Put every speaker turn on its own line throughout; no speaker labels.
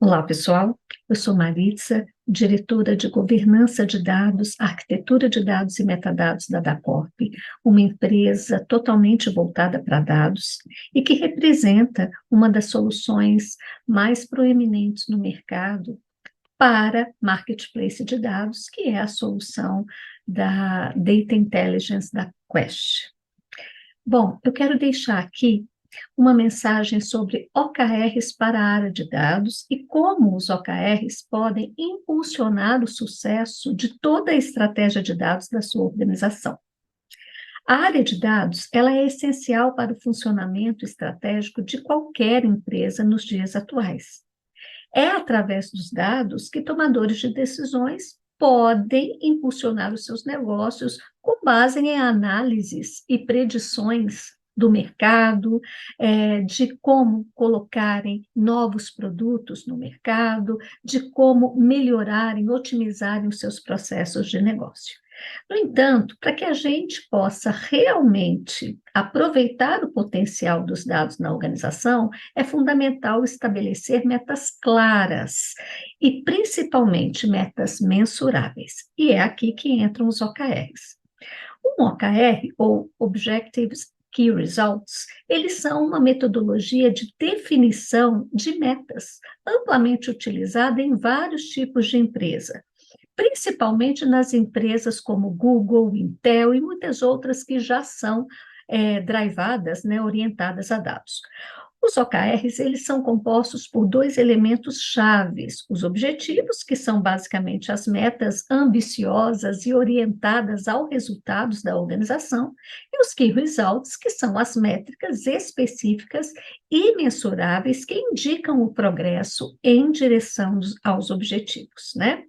Olá, pessoal. Eu sou Maritza, diretora de Governança de Dados, Arquitetura de Dados e Metadados da Dacorp, uma empresa totalmente voltada para dados e que representa uma das soluções mais proeminentes no mercado para marketplace de dados, que é a solução da Data Intelligence da Quest. Bom, eu quero deixar aqui uma mensagem sobre OKRs para a área de dados e como os OKRs podem impulsionar o sucesso de toda a estratégia de dados da sua organização. A área de dados, ela é essencial para o funcionamento estratégico de qualquer empresa nos dias atuais. É através dos dados que tomadores de decisões podem impulsionar os seus negócios com base em análises e predições do mercado, de como colocarem novos produtos no mercado, de como melhorarem, otimizarem os seus processos de negócio. No entanto, para que a gente possa realmente aproveitar o potencial dos dados na organização, é fundamental estabelecer metas claras e, principalmente, metas mensuráveis. E é aqui que entram os OKRs. Um OKR, ou Objectives Key Results, eles são uma metodologia de definição de metas, amplamente utilizada em vários tipos de empresa, principalmente nas empresas como Google, Intel e muitas outras que já são drivadas, né, orientadas a dados. Os OKRs, eles são compostos por dois elementos chaves: os objetivos, que são basicamente as metas ambiciosas e orientadas aos resultados da organização, e os Key Results, que são as métricas específicas e mensuráveis que indicam o progresso em direção aos objetivos, né?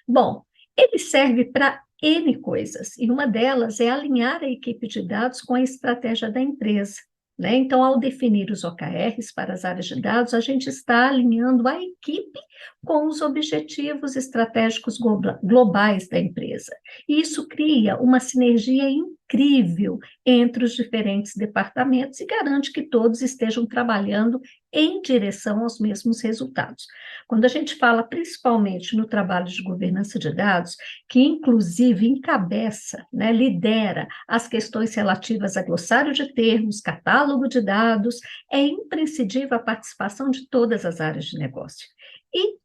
Bom, ele serve para N coisas, e uma delas é alinhar a equipe de dados com a estratégia da empresa, né? Então, ao definir os OKRs para as áreas de dados, a gente está alinhando a equipe com os objetivos estratégicos globais da empresa. E isso cria uma sinergia incrível entre os diferentes departamentos e garante que todos estejam trabalhando em direção aos mesmos resultados. Quando a gente fala principalmente no trabalho de governança de dados, que inclusive encabeça, né, lidera as questões relativas a glossário de termos, catálogo de dados, é imprescindível a participação de todas as áreas de negócio. E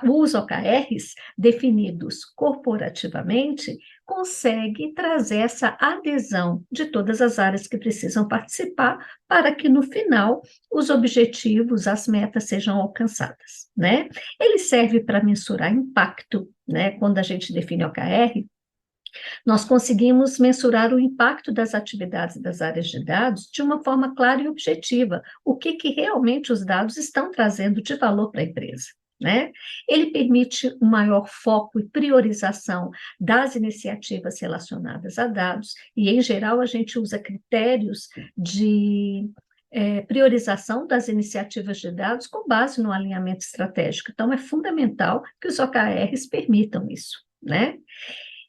os OKRs, definidos corporativamente, consegue trazer essa adesão de todas as áreas que precisam participar para que, no final, os objetivos, as metas sejam alcançadas, né? Ele serve para mensurar impacto, né? Quando a gente define OKR, nós conseguimos mensurar o impacto das atividades das áreas de dados de uma forma clara e objetiva, o que realmente os dados estão trazendo de valor para a empresa. Né? Ele permite um maior foco e priorização das iniciativas relacionadas a dados, e, em geral, a gente usa critérios de priorização das iniciativas de dados com base no alinhamento estratégico. Então, é fundamental que os OKRs permitam isso, né?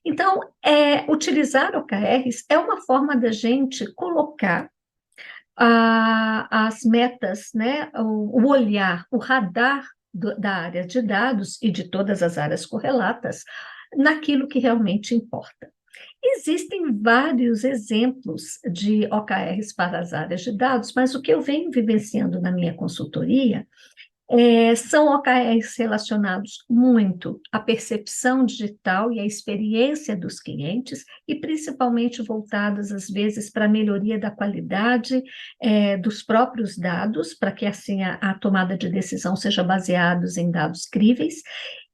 Então, utilizar OKRs é uma forma da gente colocar as metas, né, o olhar, o radar da área de dados e de todas as áreas correlatas naquilo que realmente importa. Existem vários exemplos de OKRs para as áreas de dados, mas o que eu venho vivenciando na minha consultoria são OKRs relacionados muito à percepção digital e à experiência dos clientes, e principalmente voltadas, às vezes, para a melhoria da qualidade dos próprios dados, para que, assim, a tomada de decisão seja baseada em dados críveis,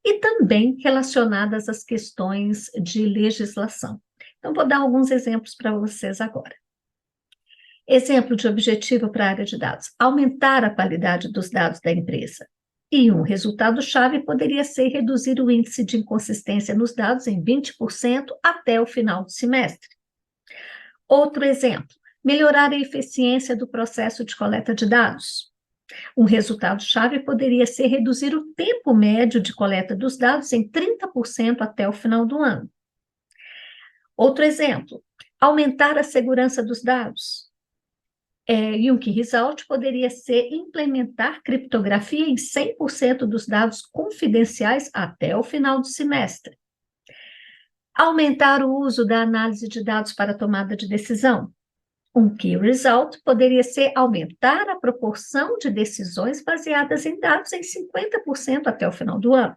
e também relacionadas às questões de legislação. Então, vou dar alguns exemplos para vocês agora. Exemplo de objetivo para a área de dados: aumentar a qualidade dos dados da empresa. E um resultado-chave poderia ser reduzir o índice de inconsistência nos dados em 20% até o final do semestre. Outro exemplo: melhorar a eficiência do processo de coleta de dados. Um resultado-chave poderia ser reduzir o tempo médio de coleta dos dados em 30% até o final do ano. Outro exemplo: aumentar a segurança dos dados. E um key result poderia ser implementar criptografia em 100% dos dados confidenciais até o final do semestre. Aumentar o uso da análise de dados para tomada de decisão. Um key result poderia ser aumentar a proporção de decisões baseadas em dados em 50% até o final do ano.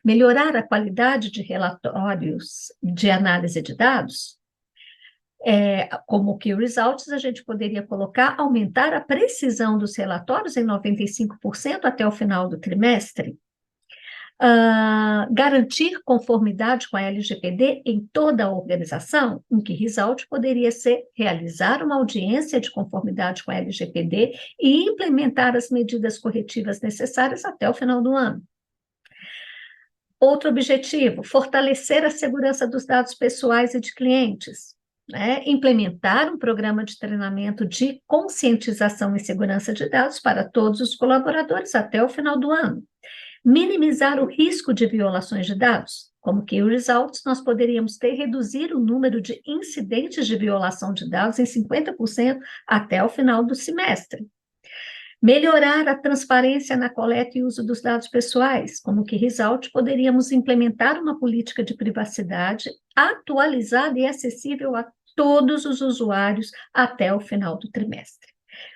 Melhorar a qualidade de relatórios de análise de dados. Como key results, a gente poderia colocar aumentar a precisão dos relatórios em 95% até o final do trimestre. Garantir conformidade com a LGPD em toda a organização. Um key result poderia ser realizar uma audiência de conformidade com a LGPD e implementar as medidas corretivas necessárias até o final do ano. Outro objetivo, fortalecer a segurança dos dados pessoais e de clientes. Implementar um programa de treinamento de conscientização e segurança de dados para todos os colaboradores até o final do ano. Minimizar o risco de violações de dados. Como key results, nós poderíamos reduzir o número de incidentes de violação de dados em 50% até o final do semestre. Melhorar a transparência na coleta e uso dos dados pessoais. Como key result, poderíamos implementar uma política de privacidade atualizada e acessível a todos os usuários até o final do trimestre.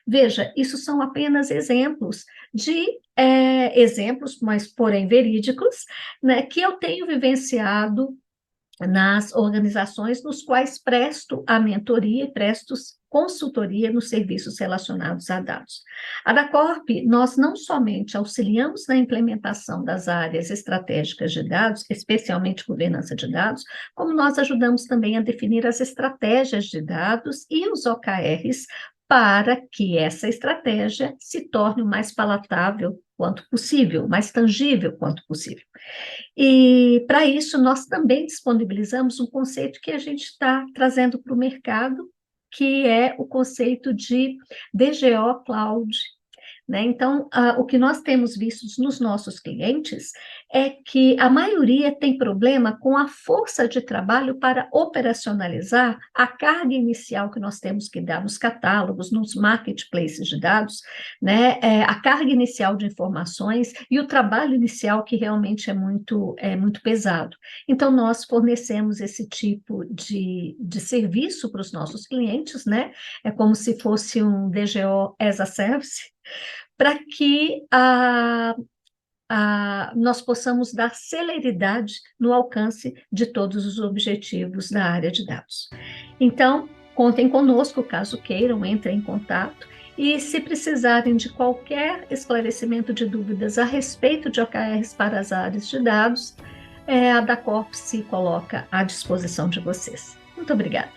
Veja, isso são apenas exemplos, mas porém verídicos, né, que eu tenho vivenciado nas organizações nos quais presto a mentoria e presto consultoria nos serviços relacionados a dados. A Dacorp, nós não somente auxiliamos na implementação das áreas estratégicas de dados, especialmente governança de dados, como nós ajudamos também a definir as estratégias de dados e os OKRs para que essa estratégia se torne o mais palatável quanto possível, mais tangível quanto possível. E, para isso, nós também disponibilizamos um conceito que a gente está trazendo para o mercado, que é o conceito de DGO Cloud. Então, o que nós temos visto nos nossos clientes é que a maioria tem problema com a força de trabalho para operacionalizar a carga inicial que nós temos que dar nos catálogos, nos marketplaces de dados, a carga inicial de informações e o trabalho inicial que realmente é muito pesado. Então, nós fornecemos esse tipo de serviço para os nossos clientes, é como se fosse um DGO as a Service, para que nós possamos dar celeridade no alcance de todos os objetivos da área de dados. Então, contem conosco, caso queiram, entrem em contato, e se precisarem de qualquer esclarecimento de dúvidas a respeito de OKRs para as áreas de dados, a Dacorp se coloca à disposição de vocês. Muito obrigada.